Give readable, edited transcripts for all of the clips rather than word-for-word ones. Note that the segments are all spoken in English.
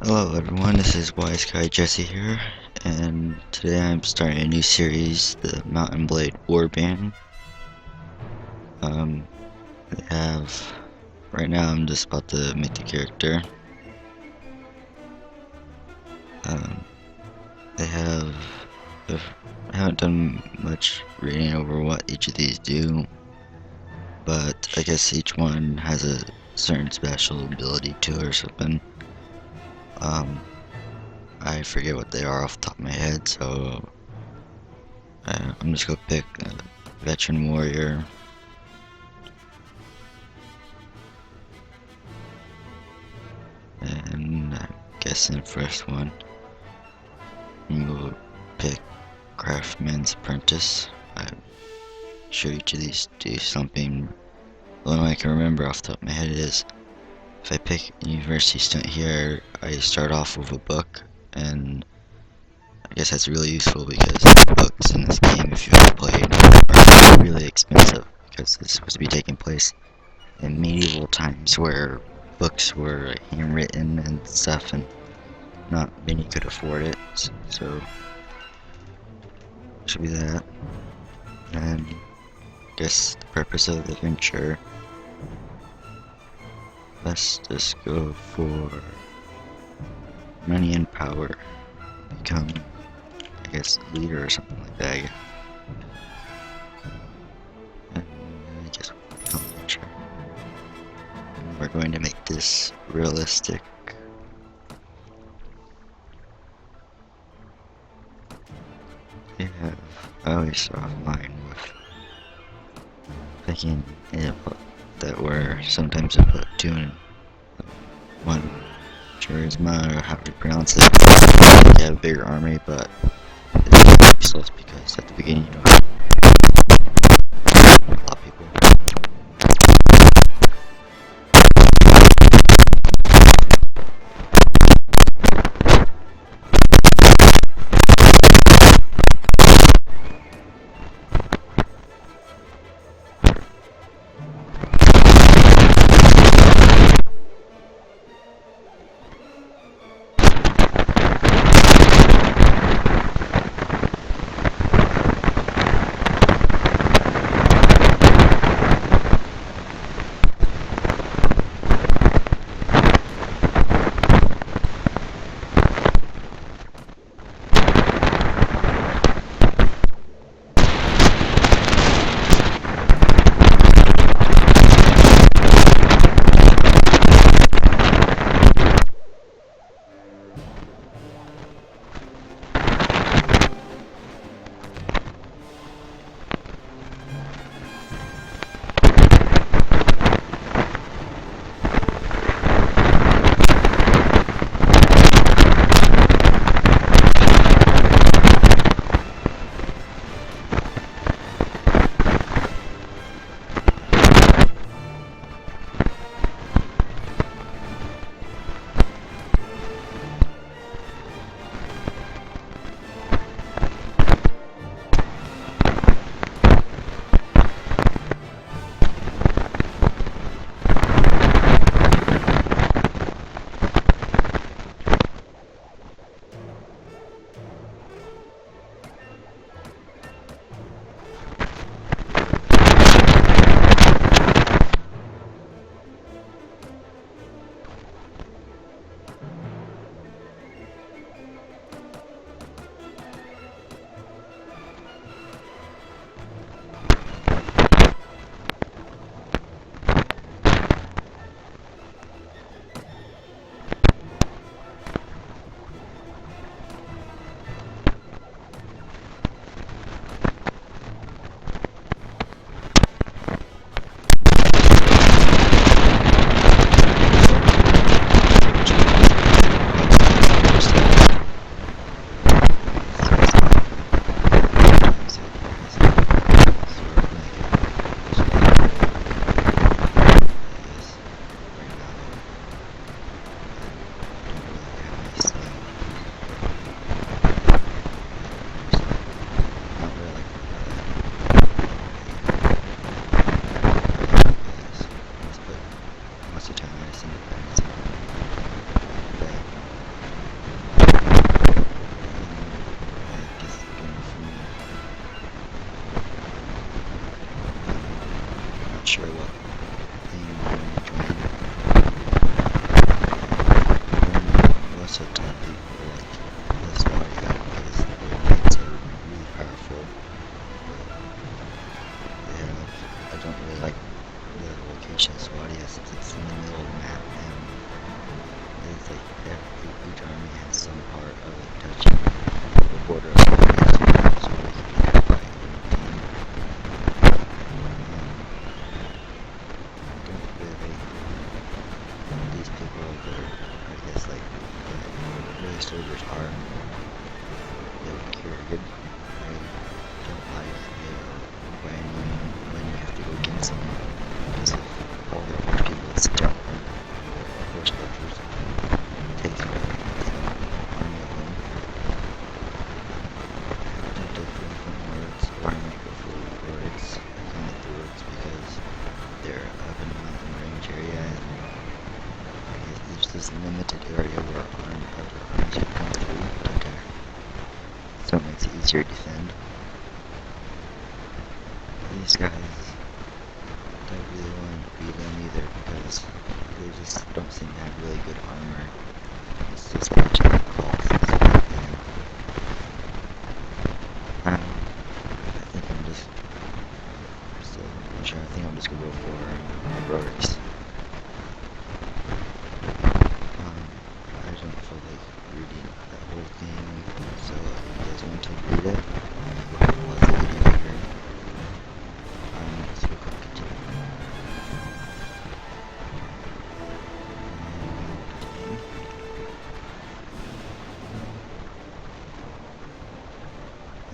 Hello everyone, this is Wise Guy Jesse here, and today I'm starting a new series, the Mountain Blade Warband. They have, right now I'm just about to make the character. Um, they have, I haven't done much reading over what each of these do, but I guess each one has a certain special ability to it or something. I forget what they are off the top of my head, so I'm just gonna pick a veteran warrior. And I'm guessing the first one, we'll pick Craftsman's Apprentice. I'm sure each of these do something. The only one I can remember off the top of my head is if I pick University Student here, I start off with a book, and I guess that's really useful because books in this game, if you've ever played, are really expensive because it's supposed to be taking place in medieval times where books were handwritten and stuff, and not many could afford it, so should be that. And I guess the purpose of the adventure, let's just go for money and power. Become, I guess, leader or something like that. And I guess we'll become adventure. And we're going to make this realistic. Yeah, I always start off mine with picking input that were sometimes I put 2 and 1 charisma or how you pronounce it. You have a bigger army, but it's useless because at the beginning you don't have a lot of people. the servers are very curated. I don't like when you have to go against them because of all the other people that sit down or force structures. It takes me army of them. I have to different words, or I might go for words. I can like the words because they're up in a mountain range area, and there's this limited area where other armies can come through. Okay. So it makes it easier to defend. These guys, don't really want to beat them either because they just don't seem to have really good armor. It's just a bunch of calls and stuff like that. I think I'm just still not sure. I think I'm just gonna go for heroics. I don't feel like reading that whole thing, so if you guys want to read it, pause the video here. So we'll continue.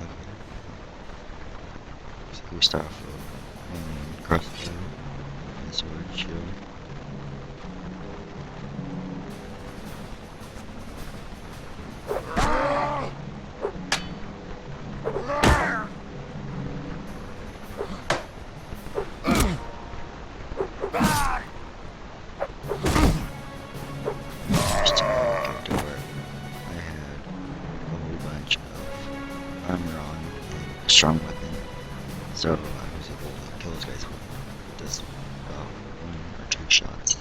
Okay. So we start off with crossbow, and sword, shield. Armor on and a strong weapon, so I was able to kill those guys with just about 1 or 2 shots.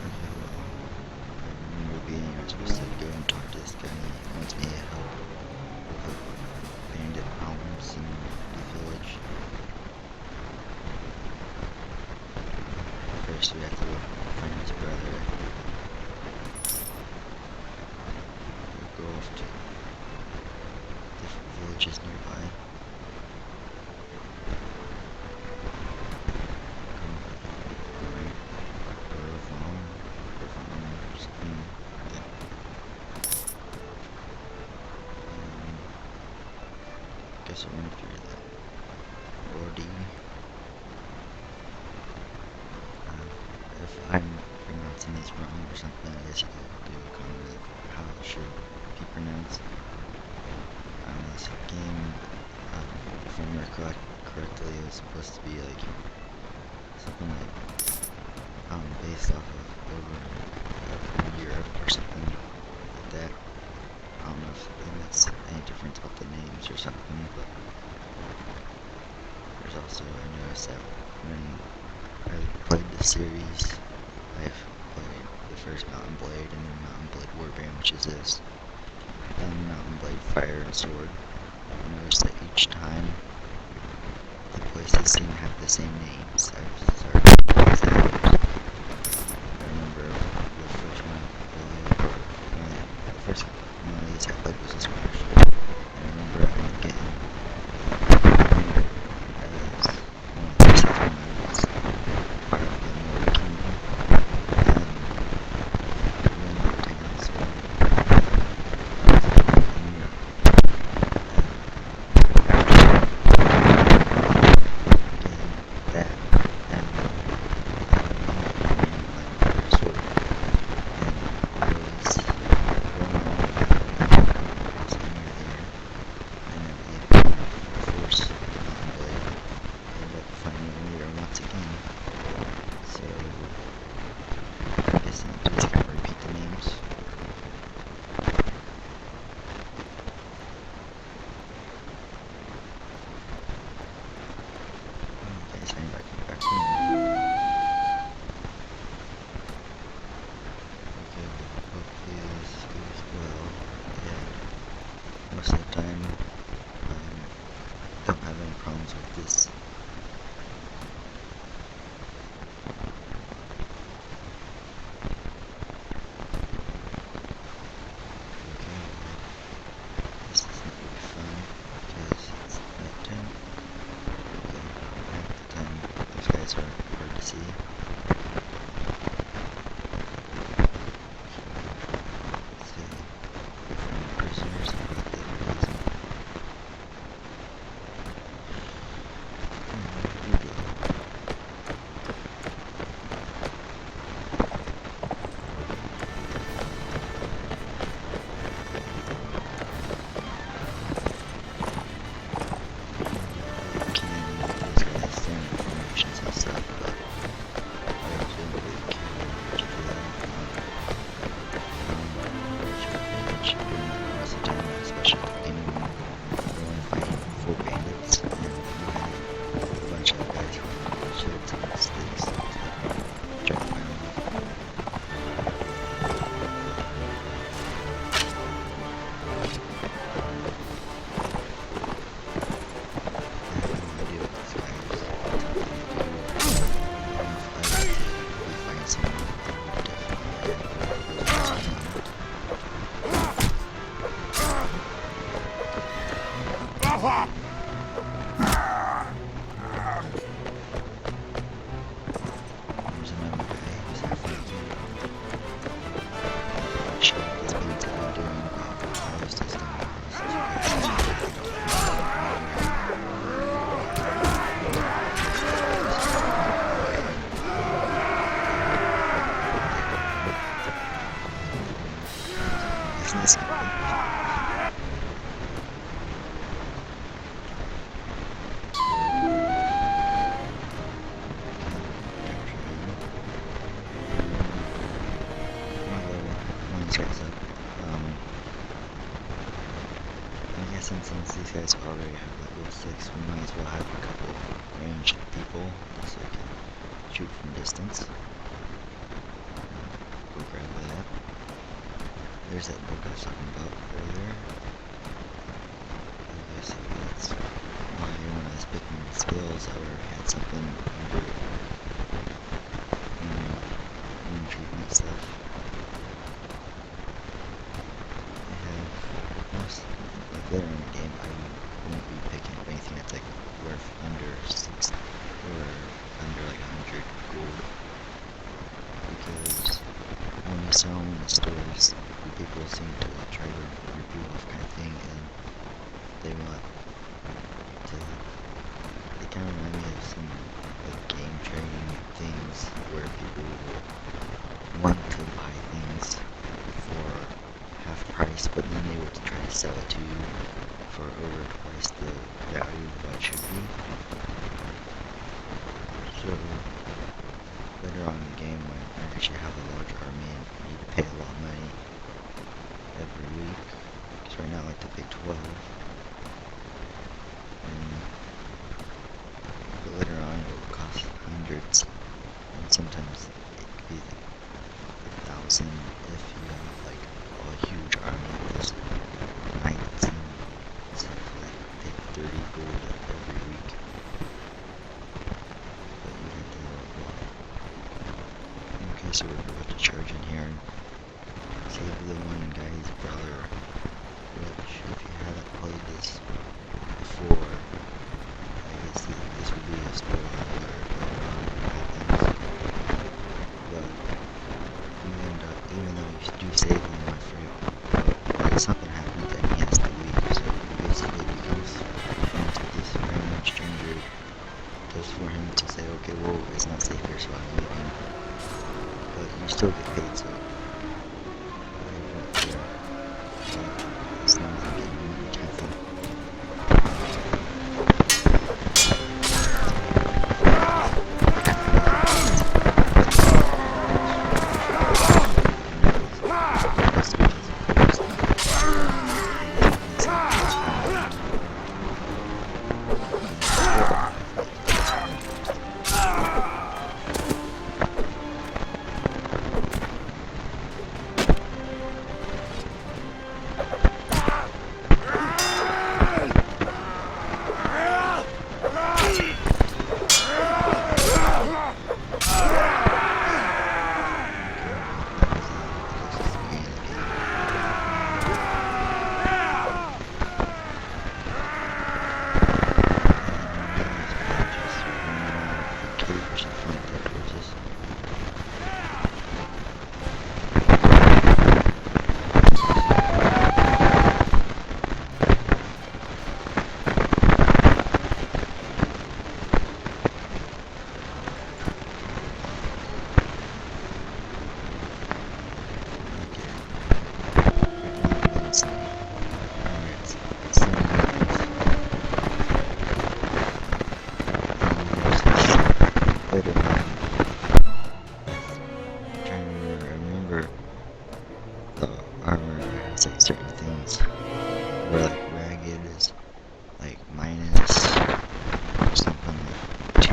Okay, well, I remember being supposed to go and talk to this guy, and he wants me to help with the bandit problems in the village. First we have to find his brother. We'll go off to different villages nearby. Guess I went through the Wardy. If I'm pronouncing this wrong or something, I guess you could do a comment how it should be pronounced. This game, if I remember correctly, it was supposed to be like something like based off of over in Europe or something like that. I don't know if it makes any difference about the names or something, but there's also, I noticed that when I played the series, I've played the first Mountain Blade and then Mountain Blade Warband, which is this, and Mountain Blade Fire and Sword. I noticed that each time the places seem to have the same names. I've started to realize that. I remember the first one I played, or the first one of these I played was this one actually. I remember I ended up getting as one of the first ones part of the Northern Kingdom, and one of the towns, so most of the time, don't have any problems with this. Okay, this is not really fun because it's nighttime. Okay, at the time, those guys are hard to see. Let's see. Different prisoners about the prison. Here we go. Since these guys already have level 6, we might as well have a couple ranged people so we can shoot from distance. Go grab that. There's that book I was talking about earlier. Okay, so that's why when I was picking the skills, I already had something under wound treatment stuff. I have most, like later in the game, I won't be picking up anything that's like worth under 6 or under like 100 gold, because when you sell them in the stores, people seem to try to rip you off kind of thing, and they want to, they kind of remind me of some like game trading things where people will want to buy things for half price, but then they would try to sell it to you for over twice the value of what it should be. So later on in the game, when I actually have a large army and need to pay a lot of money every week, because right now I like to pay 12. But later on it will cost hundreds, and sometimes it could be like 1,000 if you have like a huge army of just knights and stuff, like take 30 gold every week. But you have to know why. Okay, so we're about to charge in here and save the one guy's brother, which if you haven't played this before, I guess this would be a spoiler alert later on what happens. But you end up, even though you do save him, I forget, like something happens and he has to leave, so he basically becomes friends with this random stranger just for him to say, okay, well, it's not safe here, so I'm leaving. But you still get paid, so I don't care. But as long as I'm getting money, careful.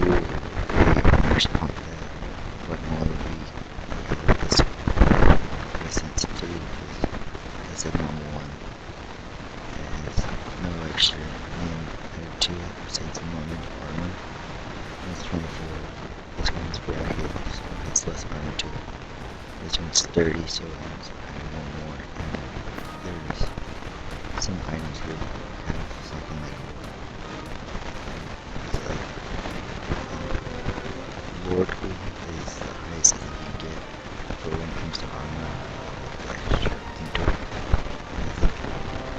do a first point that what normally would be covered this sensitivity because that's a normal one. It has no extra name added to it besides the normal armor. And it's 24. This one's brand new, so it has less armor to it. This one's 30, so it has more. And there's some items that have something like Lordly is the highest that you can get for when it comes to armor. Like extra into it. I think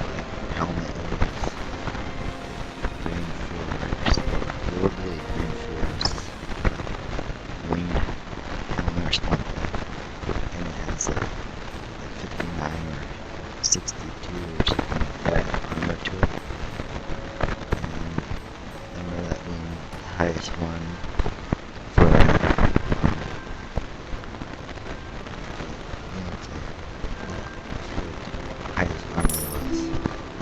like helmet is green force, Lordly green force, wing helmet or something like that. And it has like 59 or 62 or something like that armor to it. And I remember that being the highest one for highest armor was,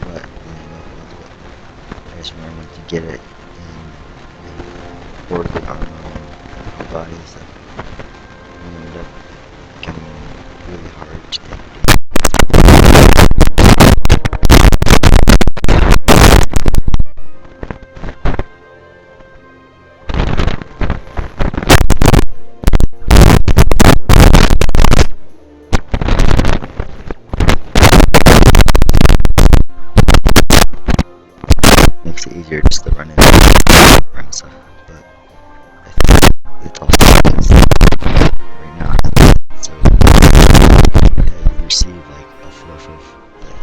what the name of it was, but I just remember once you get it in with worldly armor on your body, so you end up becoming really hard to take. Makes it easier just to run it around stuff, but I think it's also because right now, so you receive like a fourth of,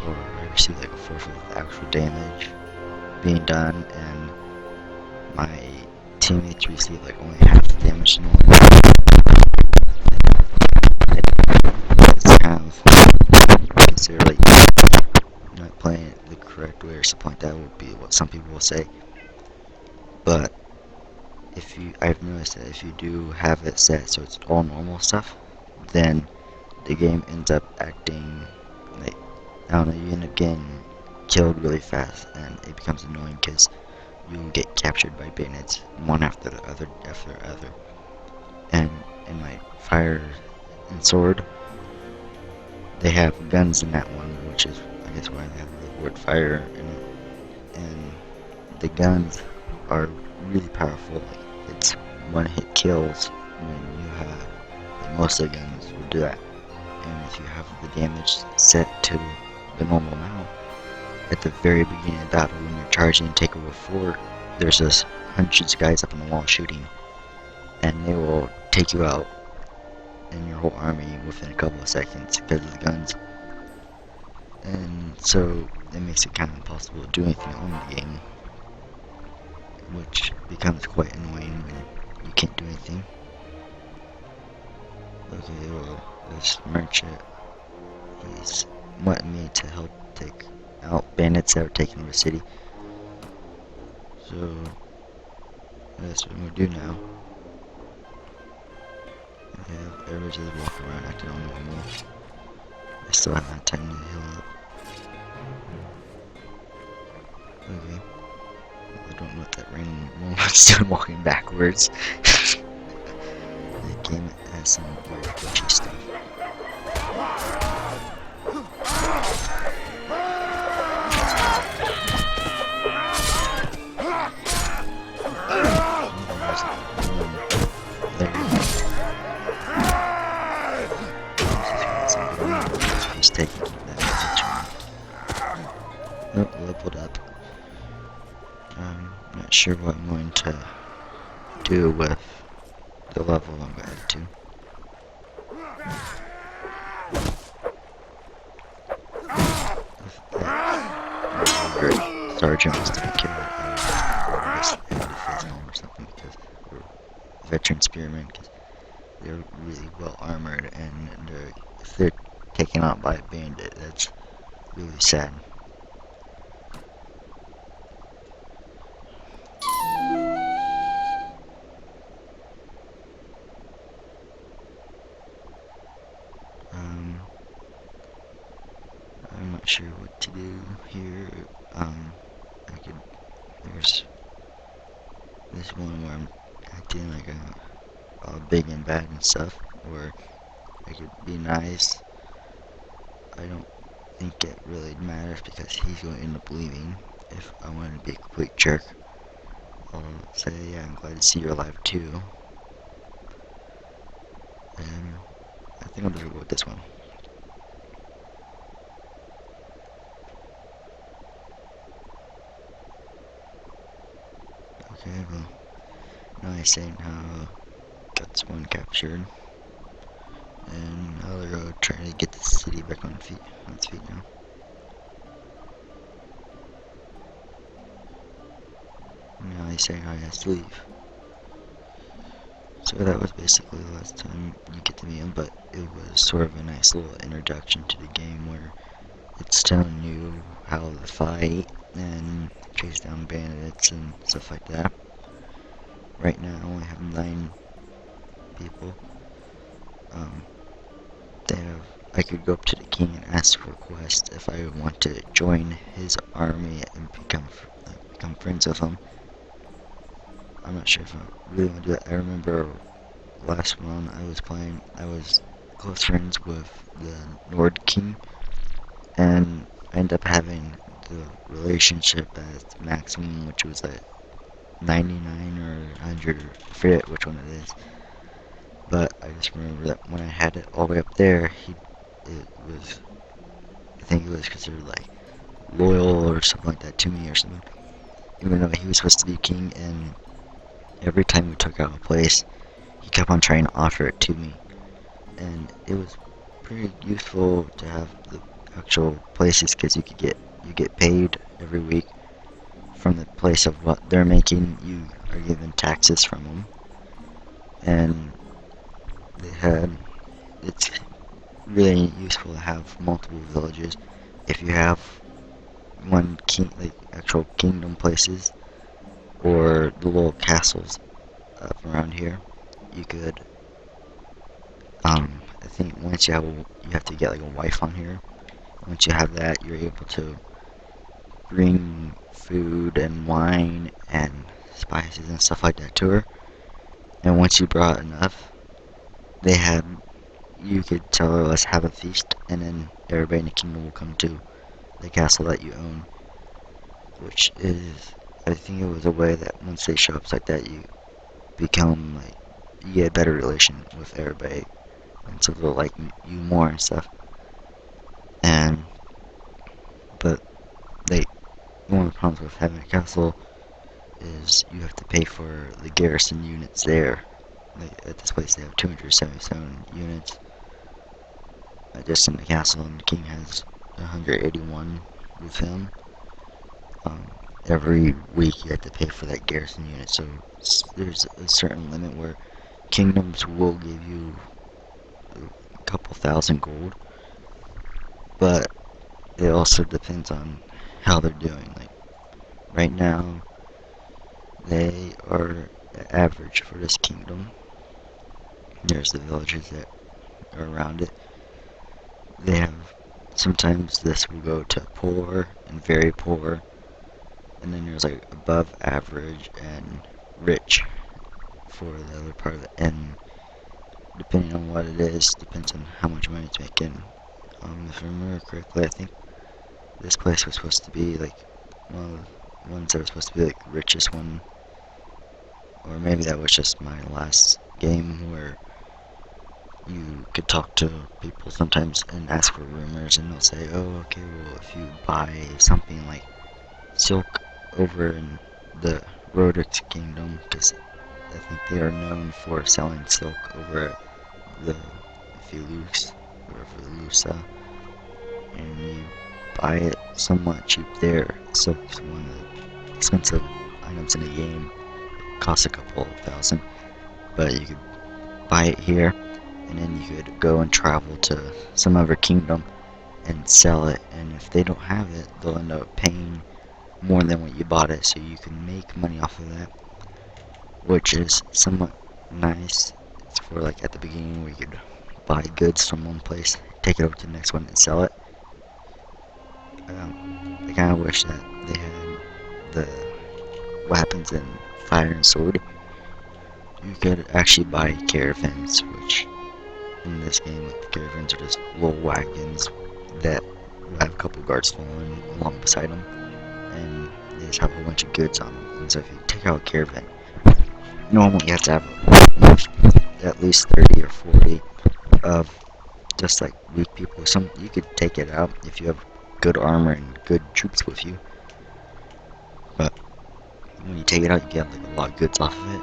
or I receive like a fourth of the actual damage being done, and my teammates receive like only half the damage normally. It's kind of considered like not playing it the correct way or something like that would be what some people will say. But I've noticed that if you do have it set so it's all normal stuff, then the game ends up acting like, I don't know, you end up getting killed really fast, and it becomes annoying because you get captured by bandits one after the other after the other. And in my fire and sword, they have guns in that one, which is I guess why they have the word fire in it. And the guns are really powerful. Like, it's one-hit kills when you have, like, most of the guns will do that. And if you have the damage set to the normal amount, at the very beginning of the battle when you're charging and take over a fort, there's just hundreds of guys up on the wall shooting, and they will take you out and your whole army within a couple of seconds because of the guns. And so it makes it kind of impossible to do anything on the game, which becomes quite annoying when you can't do anything. Okay, well, this merchant, he's wanting me to help take out bandits that are taking over the city. So that's what I'm gonna do now. Okay, everybody's just walking around acting all normal. I still haven't had time to heal up. Okay. I don't know what that random woman's doing walking backwards. The game has some weird glitchy stuff. He's taking that picture. Nope, leveled up. I'm not sure what I'm going to do with the level I'm going to. Great. Sergeant was taking care of this or something because we're veteran spearmen, because they're really well armored, and if they're taken out by a bandit, that's really sad. I'm not sure what to do here. There's this one where I'm acting like all big and bad and stuff, or I could be nice. I don't think it really matters because he's going to end up leaving. If I want to be a complete jerk, I'll say, yeah, I'm glad to see you're alive too. And I think I'm just gonna go with this one. Okay, well, now he's saying how gets one captured. And now they're going to try to get the city back on its feet now. Now he's saying how he has to leave. So that was basically the last time you get to meet him, but it was sort of a nice little introduction to the game where it's telling you how to fight and chase down bandits and stuff like that. Right now I only have 9 people. They have, I could go up to the king and ask for a request if I want to join his army and become friends with him. I'm not sure if I really want to do that. I remember last run I was playing, I was close friends with the Nord King, and I ended up having the relationship at maximum, which was at 99 or 100, I forget which one it is. But I just remember that when I had it all the way up there, it was, I think it was considered like loyal or something like that to me or something. Even though he was supposed to be king, and every time we took out a place, he kept on trying to offer it to me. And it was pretty useful to have the actual places because you get paid every week from the place of what they're making. You are given taxes from them, and they had it's really useful to have multiple villages. If you have one king, like actual kingdom places, or the little castles up around here, you could. I think once you have to get like a wife on here. Once you have that, you're able to bring food and wine and spices and stuff like that to her. And once you brought enough, they had you could tell her, let's have a feast, and then everybody in the kingdom will come to the castle that you own. Which is, I think it was a way that once they show up like that, you become like you get a better relation with everybody, and so they'll like you more and stuff. And but they one of the problems with having a castle is you have to pay for the garrison units there. At this place they have 277 units just in the castle, and the king has 181 with him. Every week you have to pay for that garrison unit, so there's a certain limit where kingdoms will give you a couple thousand gold, but it also depends on how they're doing. Like right now, they are average for this kingdom. There's the villages that are around it. They have sometimes this will go to poor and very poor, and then there's like above average and rich for the other part of it. And depending on what it is, depends on how much money it's making. If I remember correctly, I think this place was supposed to be like one of the ones that was supposed to be like the richest one, or maybe that was just my last game where you could talk to people sometimes and ask for rumors, and they'll say, oh, okay, well, if you buy something like silk over in the Rodix Kingdom, because I think they are known for selling silk over at the Felus, or Felusa, and you buy it somewhat cheap there. Silk is one of the expensive items in the game. It costs a couple thousand, but you could buy it here, and then you could go and travel to some other kingdom and sell it, and if they don't have it, they'll end up paying more than what you bought it, so you can make money off of that, which is somewhat nice. It's for like at the beginning where you could buy goods from one place, take it over to the next one and sell it. I kind of wish that they had the weapons in Fire and Sword, could actually buy caravans, which in this game, like, the caravans are just little wagons that will have a couple guards following along beside them, and they just have a whole bunch of goods on them. And so if you take out a caravan, normally you have to have at least 30 or 40 of just like weak people. Some you could take it out if you have good armor and good troops with you, but when you take it out, you get like a lot of goods off of it.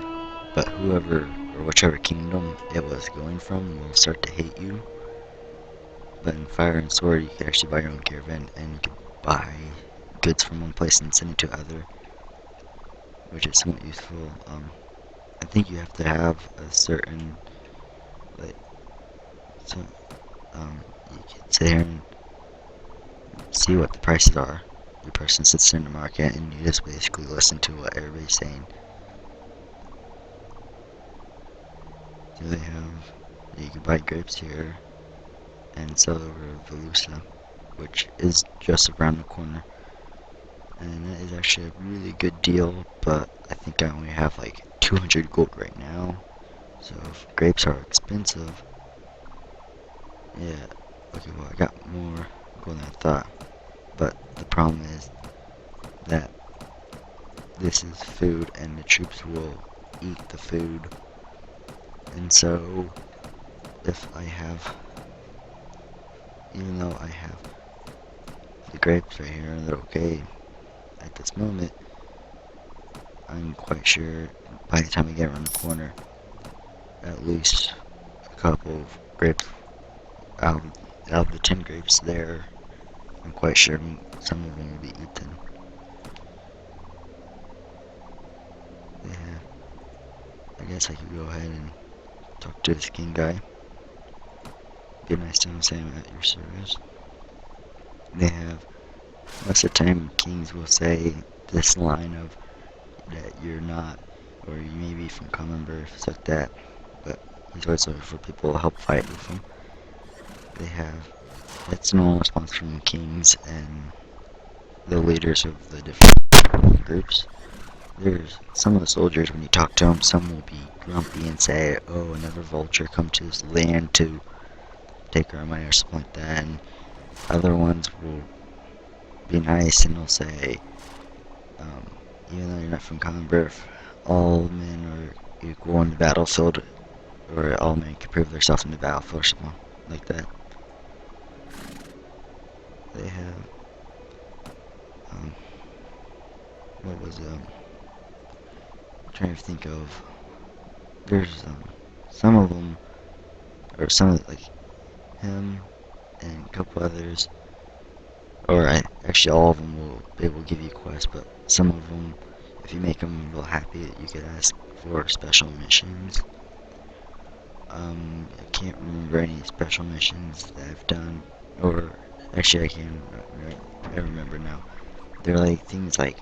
But whoever or whichever kingdom it was going from will start to hate you. But in Fire and Sword, you could actually buy your own caravan, and you could buy goods from one place and send it to other, which is somewhat useful. I think you have to have a certain, like, so, you can sit here and see what the prices are. The person sits in the market, and you just basically listen to what everybody's saying. So they have, you can buy grapes here, and sell over Velusa, which is just around the corner. And that is actually a really good deal, but I think I only have like 200 gold right now. So if grapes are expensive, yeah, okay, well I got more gold than I thought. But the problem is that this is food and the troops will eat the food. And so if I have, even though I have the grapes right here and they're okay at this moment, I'm quite sure by the time I get around the corner, at least a couple of grapes out of the 10 grapes there, I'm quite sure some of them will be eaten. Yeah, I guess I could go ahead and talk to this king guy. Be nice to him, say I'm at your service. They have, most of the time, kings will say this line of that you're not, or you may be from common birth, stuff like that, but he's always looking for people to help fight with him. They have, that's a normal response from kings and the leaders of the different groups. There's some of the soldiers, when you talk to them, some will be grumpy and say, oh, another vulture come to this land to take our money or something like that, and other ones will be nice and they'll say, even though you're not from common birth, all men are equal on the battlefield, or all men can prove themselves in the battlefield or something like that. They have, what was I'm trying to think of, there's, some of them, or some of, like, him and a couple others, or actually all of them they will give you quests, but some of them, if you make them real happy, you could ask for special missions. I can't remember any special missions that I've done, or actually I remember now. They're like things like,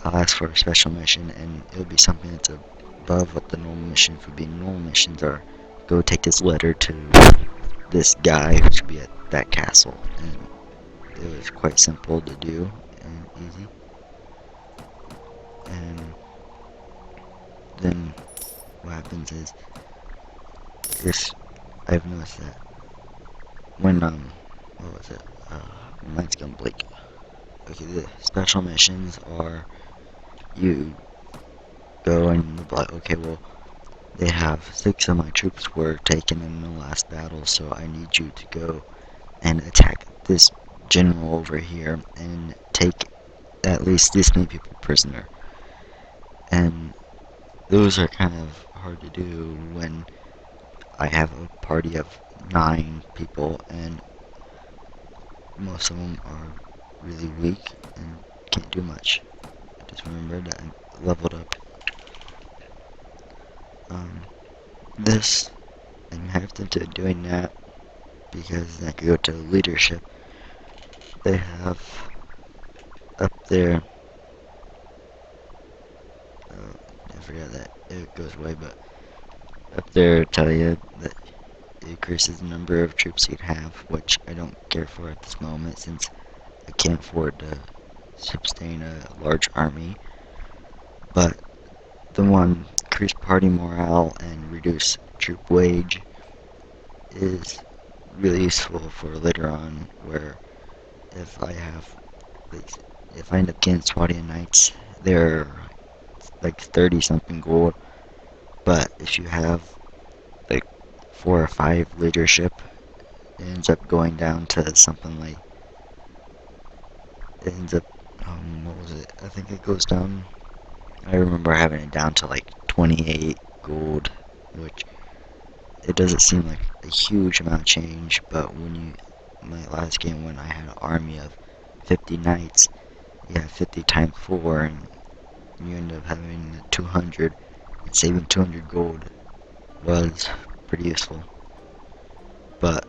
I'll ask for a special mission and it'll be something that's above what the normal missions would be. Normal missions are, go take this letter to this guy who should be at that castle, and it was quite simple to do and easy. And then what happens is, this, I've noticed that when, what was it, my mind's gone blank. Okay, the special missions are, you go and you'll be like, okay, well, they have 6 of my troops were taken in the last battle, so I need you to go and attack this general over here and take at least this many people prisoner. And those are kind of hard to do when I have a party of 9 people and most of them are really weak and can't do much. I just remembered that I leveled up. This, I'm hesitant to doing that because I could go to leadership. They have up there, I forgot that it goes away, but up there tell you that it increases the number of troops you can have, which I don't care for at this moment since I can't afford to sustain a large army. But the one increase party morale and reduce troop wage is really useful for later on, where if I have, like, if I end up getting Swadian Knights, they're like 30 something gold, but if you have like 4 or 5 leadership, it ends up going down to something like, it ends up, what was it, I think it goes down, I remember having it down to like 28 gold, which it doesn't seem like a huge amount of change, but when you, my last game when I had an army of 50 knights, you have 50 times 4, and you end up having 200, and saving 200 gold was pretty useful. But,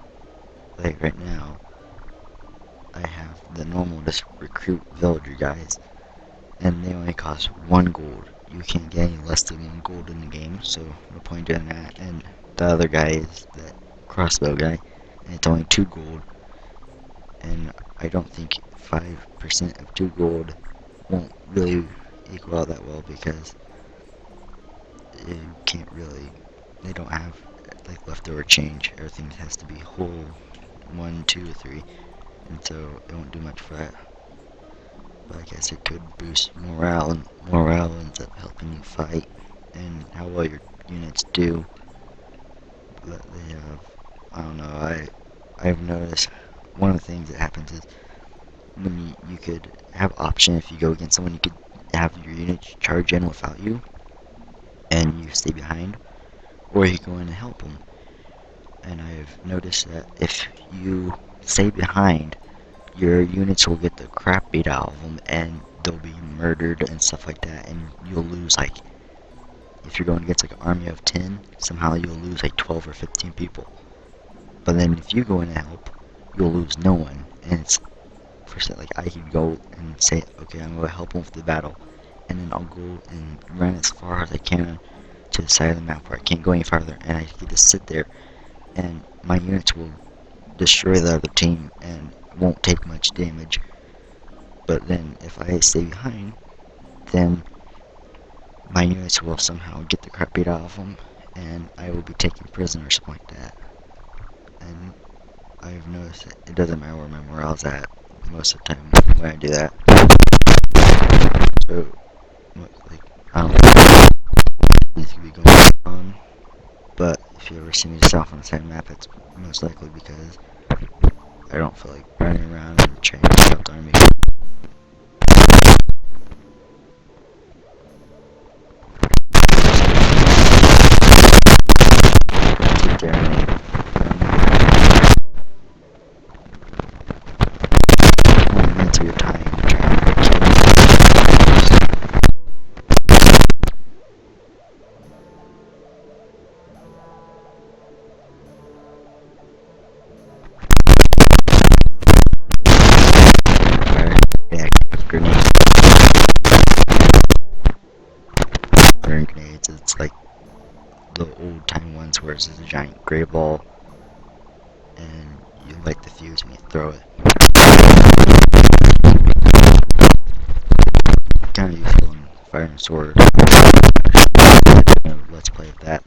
like right now, I have the normal just recruit villager guys, and they only cost 1 gold. You can't get any less than 1 gold in the game, so no point doing that. And the other guy is that crossbow guy, and it's only 2 gold. And I don't think 5% of 2 gold won't really equal out that well, because you can't really, they don't have like leftover change. Everything has to be whole 1, 2, 3, and so it won't do much for that. But I guess it could boost morale, and morale ends up helping you fight, and how well your units do. But they have, I don't know, I've noticed one of the things that happens is when you could have option, if you go against someone, you could have your units charge in without you, and you stay behind, or you go in and help them. And I've noticed that if you stay behind, your units will get the crap beat out of them, and they'll be murdered and stuff like that, and you'll lose, like, if you're going against like an army of 10, somehow you'll lose like 12 or 15 people. But then if you go in and help, you'll lose no one, and it's, like, I could go and say, okay, I'm going to help them with the battle, and then I'll go and run as far as I can to the side of the map where I can't go any farther, and I can just sit there, and my units will destroy the other team and won't take much damage. But then if I stay behind, then my units will somehow get the crap beat out of them, and I will be taken prisoner or something like that. And I've noticed that it doesn't matter where my morale's at most of the time when I do that. So, like, I don't know what could be going on, but if you ever see me just off on the side map, it's most likely because I don't feel like running around and trying to get out the army. Keep daring. Only your time to try and break you. Grenades. Grenades, it's like the old time ones where it's just a giant gray ball, and you light the fuse and you throw it. Kind of useful in Fire and Sword. Let's play with that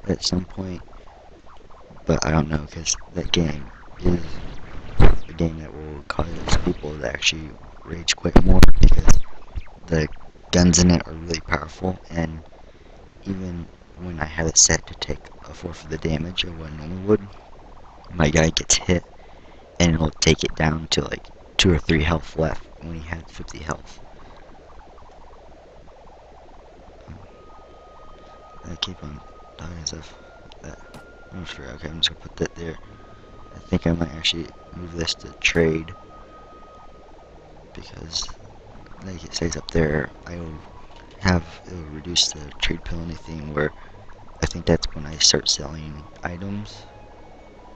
at some point, but I don't know, because that game is a game that will cause people to actually rage quit more, because the guns in it are really powerful, and even when I have it set to take a fourth of the damage of what a normal would, my guy gets hit, and it'll take it down to like 2 or 3 health left when he had 50 health. I keep on talking stuff. I'm sure. Okay, I'm just gonna put that there. I think I might actually move this to trade, because, like it says up there, it'll reduce the trade penalty thing, where I think that's when I start selling items.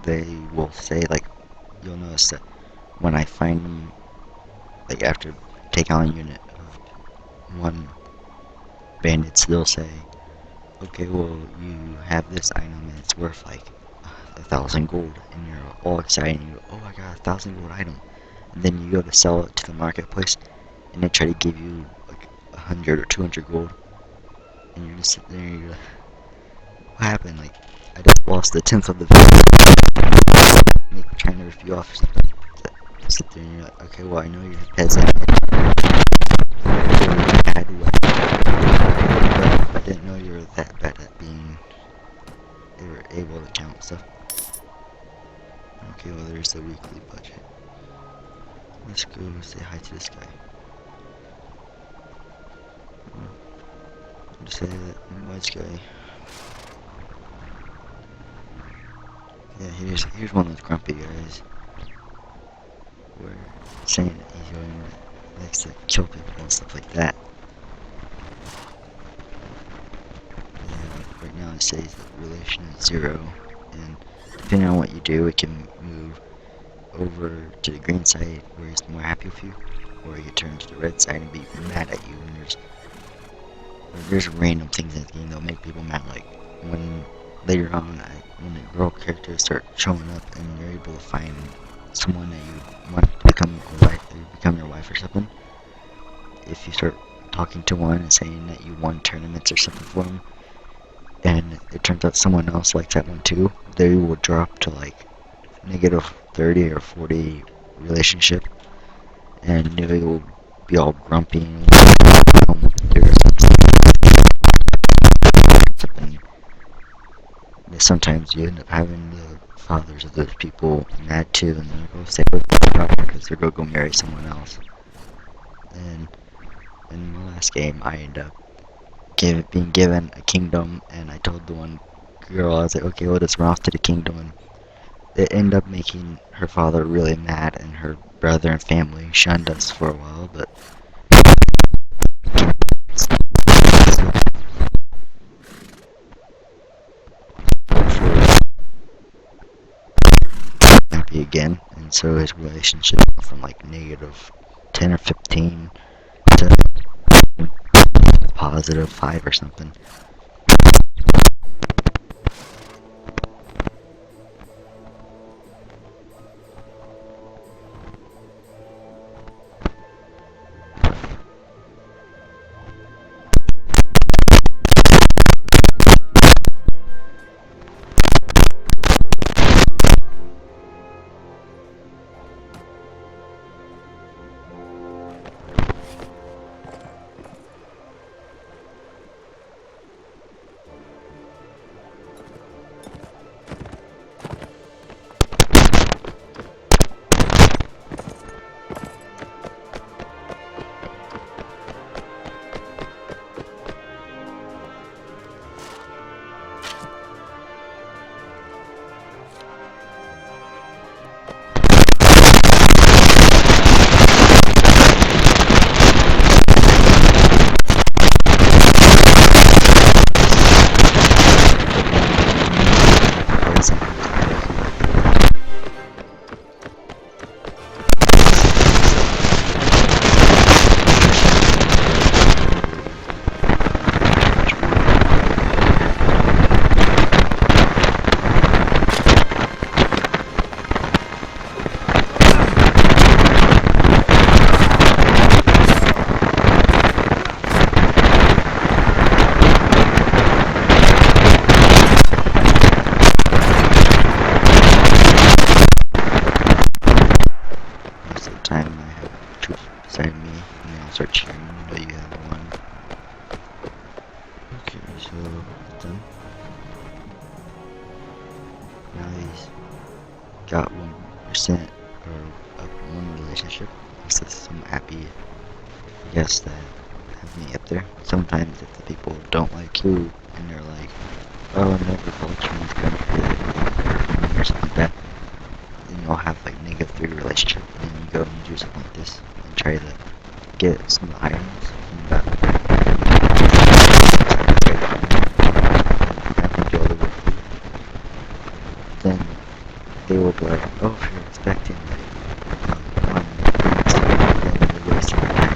They will say, like, you'll notice that when I find them, like after taking on a unit of 1 bandits, they'll say, okay, well, you have this item and it's worth like 1,000 gold, and you're all excited, and you go, oh, I got a 1,000 gold item, and then you go to sell it to the marketplace, and they try to give you like 100 or 200 gold, and you're just sitting there and you're like, what happened? Like, I just lost the 10th of the video, trying to rip you off or something. You sit there and you're like, okay, well, I know you're a peasant. Bad, but I didn't know you were that bad at being able to count stuff. Okay, well, there's the weekly budget. Let's go say hi to this guy. Just say that white guy. Yeah, here's one of those grumpy guys. We're saying that he's going likes to kill people and stuff like that. Yeah, right now it says that relation is 0, and depending on what you do, it can move over to the green side where he's more happy with you, or you can turn to the red side and be mad at you. And there's random things in the game that'll make people mad, like when later on, when the girl characters start showing up and you're able to find someone that you want to become your wife or something. If you start talking to one and saying that you won tournaments or something for them, and it turns out someone else likes that one too, they will drop to like -30 or 40 relationship, and they will be all grumpy and sometimes you end up having the fathers of those people mad too, and they'll go stay with the because they're going to go marry someone else. And in the last game, I ended up being given a kingdom, and I told the one girl, I was like, okay, well, just run off to the kingdom, and it ended up making her father really mad, and her brother and family shunned us for a while, but happy again, and so his relationship went from like -10 or 15 to +5 or something. Start cheering, but you have one. Okay, so done. Now he's got 1% or up one relationship. He says I'm happy. Yes, that have me up there. Sometimes if the people don't like you and they're like, oh, I never thought you was gonna be or something like that, then you'll have like -3 relationship, and then you go and do something like this and try to get some items from that. Then they will be like, oh, if you're expecting like one then you're wasting your time.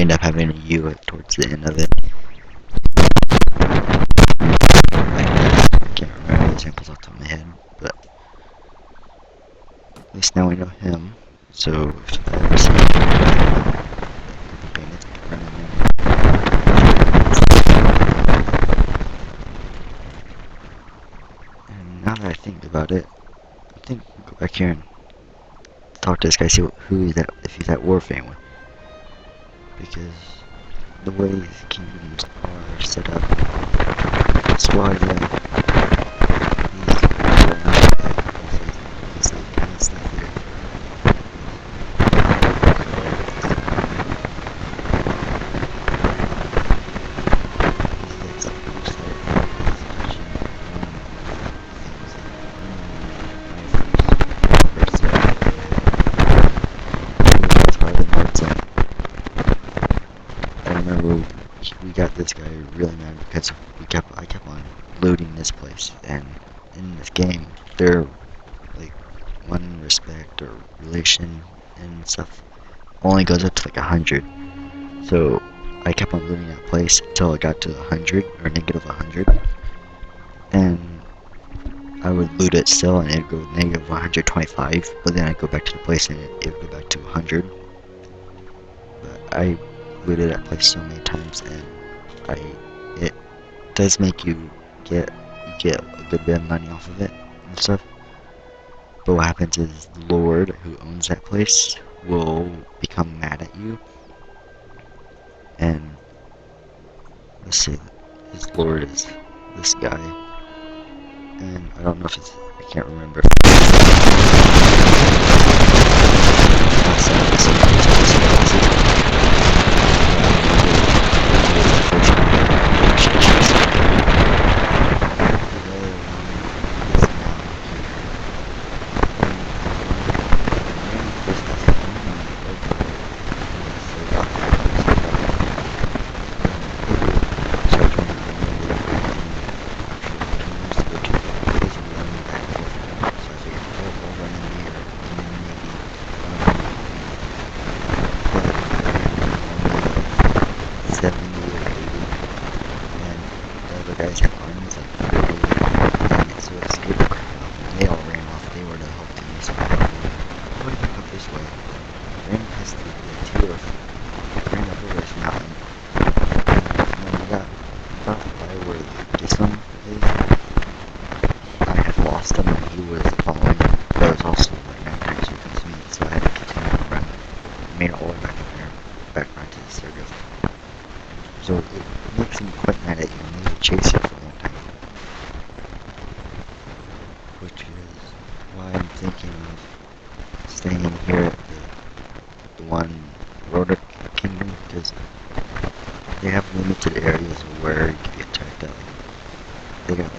end up having a U towards the end of it. I can't remember the examples off the top of my head, but at least now we know him. So if I ever see him, it's like running in. And now that I think about it, I think I'll go back here and talk to this guy, see who he's at, if he's at war family. Because the way these kingdoms are set up, that's why these it's like kind of stuff there. We got this guy really mad because I kept on looting this place, and in this game they're like one respect or relation and stuff only goes up to like 100. So I kept on looting that place until it got to 100 or negative 100, and I would loot it still and it'd go negative 125, but then I'd go back to the place and it would go back to 100. But I looted that place so many times, and it does make you get a good bit of money off of it and stuff. But what happens is the Lord who owns that place will become mad at you, and let's see, his Lord is this guy, and I don't know if it's, I can't remember. Guys had armies like and so it scared the crap out of them. They all ran off. They were the whole team. So what if I go this way? Ran past the tier, ran over this mountain, and when I got about by where the Gislam is, I had lost him and he was following, but it was also like 9 times quicker than me, so I had to continue to run. I made it all the way back up there, back around to the circus. So it makes him quite mad at you and they will chase you for a long time. Which is why I'm thinking of staying here at the one Rhoda Kingdom, because they have limited areas where you can get attacked at. Like, they got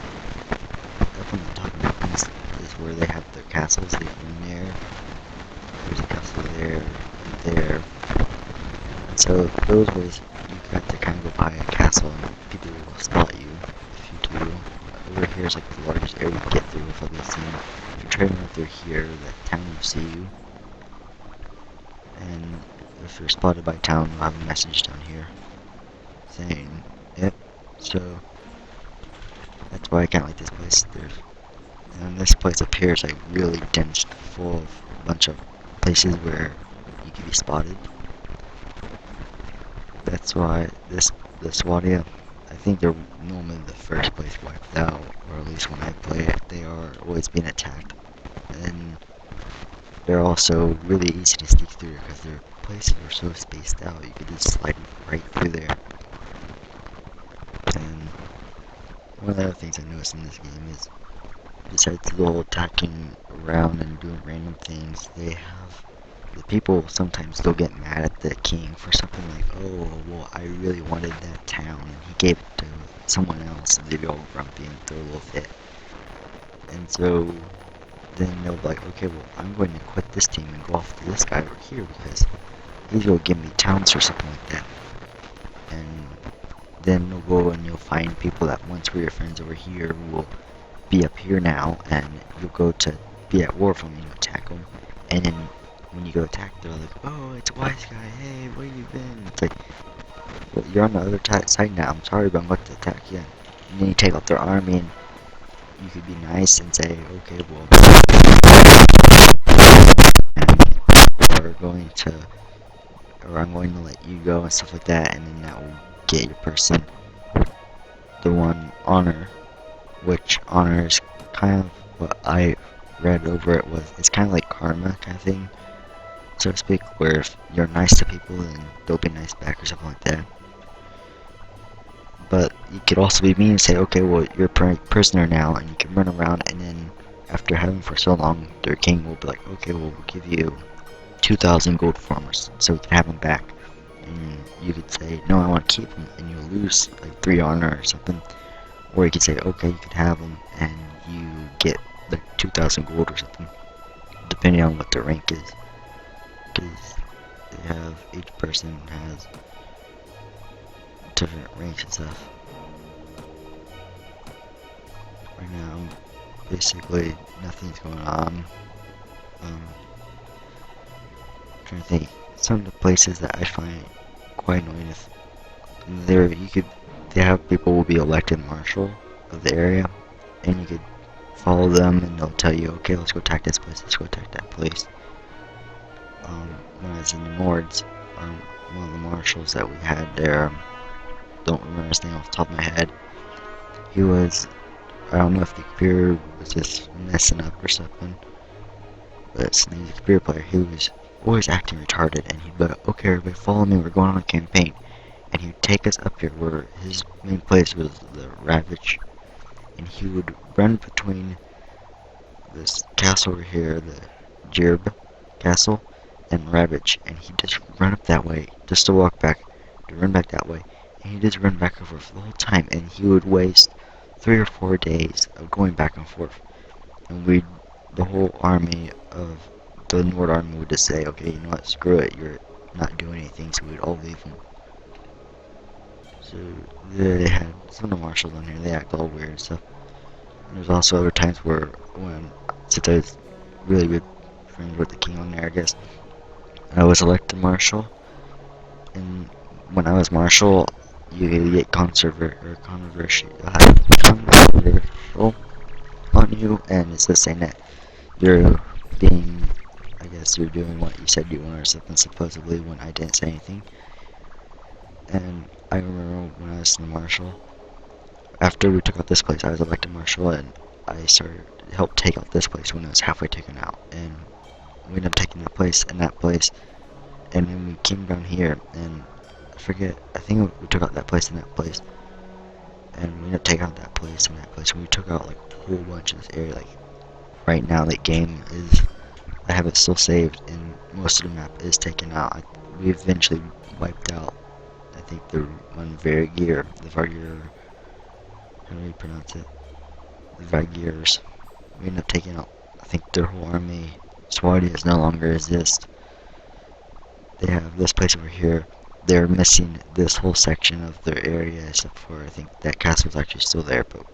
up on the top of the mountains is where they have their castles. They own there. There's a castle there and there. And so those ways you got to kind of go by a castle and people will spot you if you do. Over here is like the largest area you get through without being seen. If you're trading right through here, the town will see you. And if you're spotted by town, you'll have a message down here saying, yep. So that's why I kind of like this place. And this place up here is like really dense, full of a bunch of places where you can be spotted. That's why this Wadia, I think they're normally the first place wiped out, or at least when I play it, they are always being attacked. And they're also really easy to sneak through because their places are so spaced out, you could just slide right through there. And one of the other things I noticed in this game is, besides the whole attacking around and doing random things, they have the people sometimes they'll get mad at the king for something like, oh, well, I really wanted that town, and he gave it to someone else, and they'd be all grumpy and throw a little fit. And so then they'll be like, okay, well, I'm going to quit this team and go off to this guy over here because he's going to give me towns or something like that. And then you'll go and you'll find people that once were your friends over here will be up here now, and you'll go to be at war from you, attack them, and then when you go attack, they're like, oh, it's Wise Guy, hey, where you been? It's like, well, you're on the other side now, I'm sorry, but I'm about to attack you. And then you take out their army, and you could be nice and say, okay, well, we're going to, or I'm going to let you go and stuff like that, and then that will get your person the one honor, which honor is kind of what I read over it was, it's kind of like karma kind of thing, so to speak, where if you're nice to people, then they'll be nice back or something like that. But you could also be mean and say, okay, well, you're a prisoner now, and you can run around, and then after having for so long, their king will be like, okay, well, we'll give you 2,000 gold farmers, so we can have them back. And you could say, no, I want to keep them, and you'll lose like 3 honor or something. Or you could say, okay, you can have them, and you get like 2,000 gold or something, depending on what their rank is. Because they have, each person has different ranks and stuff. Right now, basically nothing's going on. I'm trying to think. Some of the places that I find quite annoying is there. They have people will be elected marshal of the area, and you could follow them, and they'll tell you, okay, let's go attack this place, let's go attack that place. When I was in the Nords, one of the marshals that we had there, don't remember his name off the top of my head. He was, I don't know if the computer was just messing up or something, but he's a computer player. He was always acting retarded, and he'd be like, okay, everybody follow me, we're going on a campaign. And he'd take us up here where his main place was the Ravage, and he would run between this castle over here, the Jirb castle, and Ravage, and he'd just run up that way, just to walk back, to run back that way, and he'd just run back and forth the whole time, and he would waste 3 or 4 days of going back and forth, and the whole army of the Nord army would just say, okay, you know what, screw it, you're not doing anything, so we'd all leave him. So they had some of the marshals on here, they act all weird and stuff. And there's also other times where, since I was really good friends with the king on there, I guess, I was elected marshal, and when I was marshal, you get controversial on you, and it's just saying that you're being, I guess you're doing what you said you wanted or something, supposedly, when I didn't say anything. And I remember when I was in the marshal, after we took out this place, I was elected marshal, and I started helped take out this place when it was halfway taken out, and we ended up taking that place and that place, and then we came down here, and I forget, I think we took out that place and that place, and we ended up taking out that place and that place, and we took out like a whole bunch of this area. Like right now, the game is, I have it still saved, and most of the map is taken out. We eventually wiped out, I think, the one the Vargir, how do you pronounce it? The Vargirs. We ended up taking out, I think, their whole army. Swardias no longer exist. They have this place over here. They're missing this whole section of their area, except for, I think, that castle's actually still there, but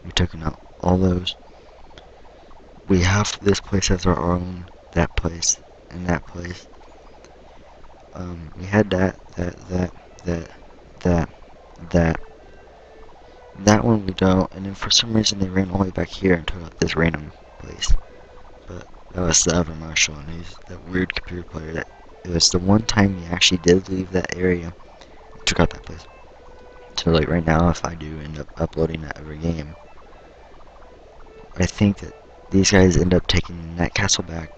we took out all those. We have this place as our own, that place, and that place. We had that, that, that. That one we don't, and then for some reason they ran all the way back here and took out this random place. But that was the other marshal, and he's that weird computer player that, it was the one time he actually did leave that area and took out that place. So like right now, if I do end up uploading that every game, I think that these guys end up taking that castle back,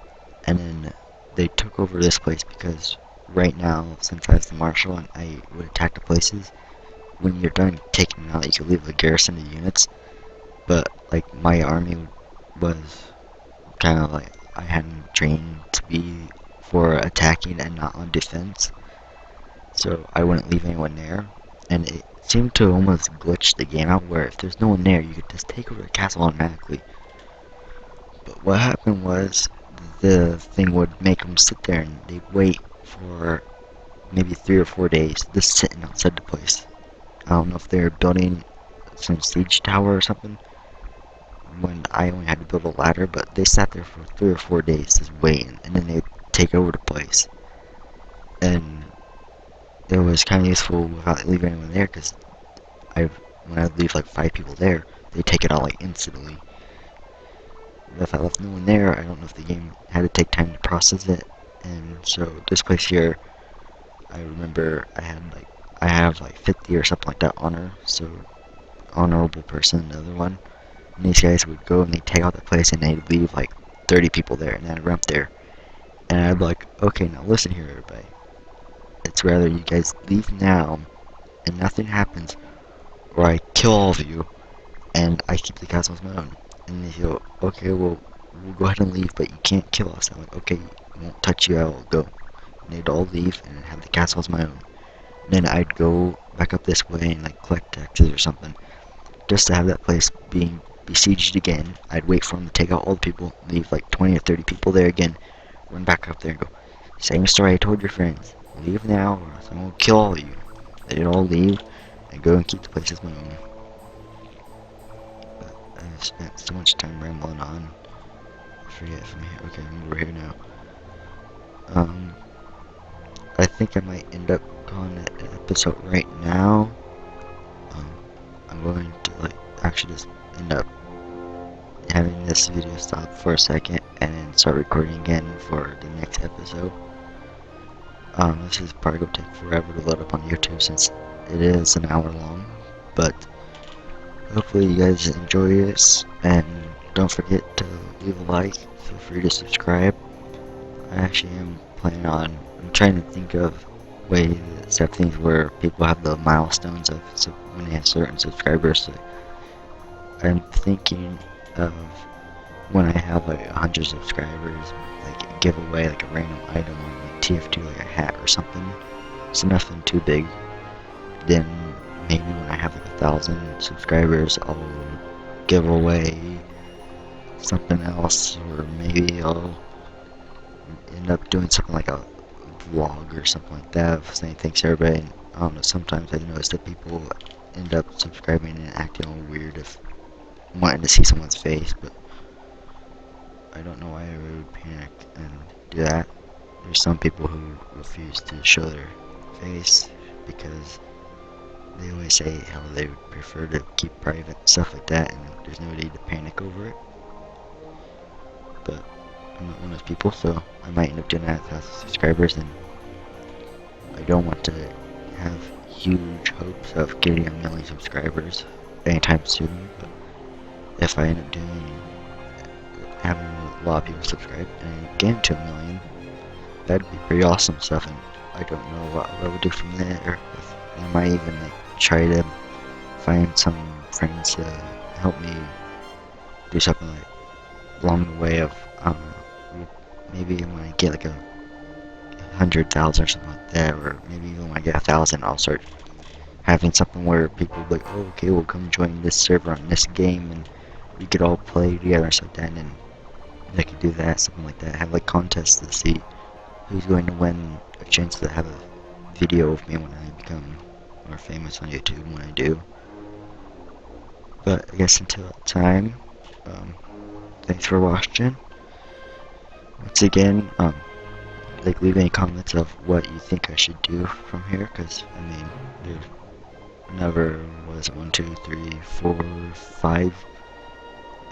and then they took over this place because right now, since I was the marshal and I would attack the places, when you're done taking them out, you can leave a garrison of units, but like my army was kind of like, I hadn't trained to be for attacking and not on defense, so I wouldn't leave anyone there, and it seemed to almost glitch the game out where if there's no one there, you could just take over the castle automatically. But what happened was, the thing would make them sit there and they'd wait for maybe 3 or 4 days just sitting outside the place. I don't know if they're building some siege tower or something, when I only had to build a ladder, but they sat there for 3 or 4 days just waiting, and then they'd take over the place. And it was kind of useful without leaving anyone there, because I when I leave like 5 people there, they take it out like instantly. If I left no one there, I don't know if the game had to take time to process it. And so this place here, I remember I have like 50 or something like that honor, so honorable person, the other one. And these guys would go and they take out the place and they'd leave like 30 people there, and I'd run up there and I'd be like, okay, now listen here, everybody. It's rather you guys leave now and nothing happens, or I kill all of you and I keep the castle as my own. And they go, okay, well, we'll go ahead and leave, but you can't kill us. I'm like, okay, I won't touch you, I will go. And they'd all leave and have the castle as my own. And then I'd go back up this way and like collect taxes or something, just to have that place being besieged again. I'd wait for them to take out all the people, leave like 20 or 30 people there again, run back up there and go, same story I told your friends, leave now or else I'm gonna kill all of you. They'd all leave and go and keep the place as my own. But I've spent so much time rambling on. I forget if I'm here. Okay, we're here now. I think I might end up calling it an episode right now. I'm going to like actually just end up having this video stop for a second and then start recording again for the next episode. This is probably going to take forever to load up on YouTube since it is an hour long, but hopefully you guys enjoy this, and don't forget to leave a like, feel free to subscribe. I actually am planning on, I'm trying to think of ways to set things where people have the milestones of when they have certain subscribers. So I'm thinking of when I have like 100 subscribers, like give away like a random item on like TF2, like a hat or something. So nothing too big. Then maybe when I have like 1,000 subscribers, I'll give away something else, or maybe I'll end up doing something like a vlog or something like that, saying thanks to everybody. And I don't know, sometimes I notice that people end up subscribing and acting all weird if wanting to see someone's face, but I don't know why I would panic and do that. There's some people who refuse to show their face because they always say how they would prefer to keep private, stuff like that, and there's no need to panic over it. But I'm not one of those people, so I might end up doing that with 1,000 subscribers, and I don't want to have huge hopes of getting 1,000,000 subscribers anytime soon. But if I end up having a lot of people subscribe and getting to 1,000,000, that'd be pretty awesome stuff. And I don't know what I would do from there. I might even like try to find some friends to help me do something like along the way of maybe when I get like 100,000 or something like that, or maybe even when I get 1,000, I'll start having something where people will be like, oh, okay, we'll come join this server on this game, and we could all play together and stuff like that. And then I could do that, something like that. Have like contests to see who's going to win a chance to have a video of me when I become more famous on YouTube when I do. But I guess until that time, thanks for watching. Once again, like leave any comments of what you think I should do from here, because I mean, there never was 1, 2, 3, 4, 5,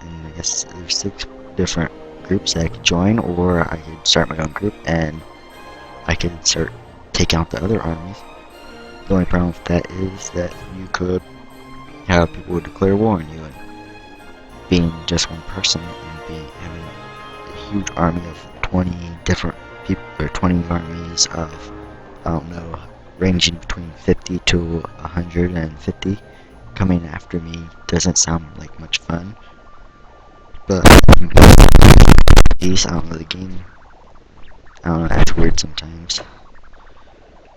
and I guess there's 6 different groups that I could join, or I could start my own group and I could start taking out the other armies. The only problem with that is that you could have people declare war on you, and being just one person and having a huge army of 20 different people, or 20 armies of, I don't know, ranging between 50 to 150 coming after me doesn't sound like much fun. But these, I don't know, the game, I don't know, that's weird sometimes.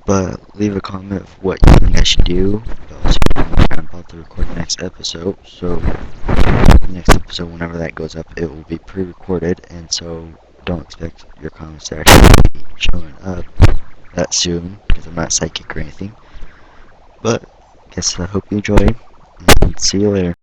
But leave a comment of what you think I should do. I'm about to record the next episode, so the next episode, whenever that goes up, it will be pre-recorded, and so don't expect your comments to actually be showing up that soon, because I'm not psychic or anything. But I guess I hope you enjoy, and see you later.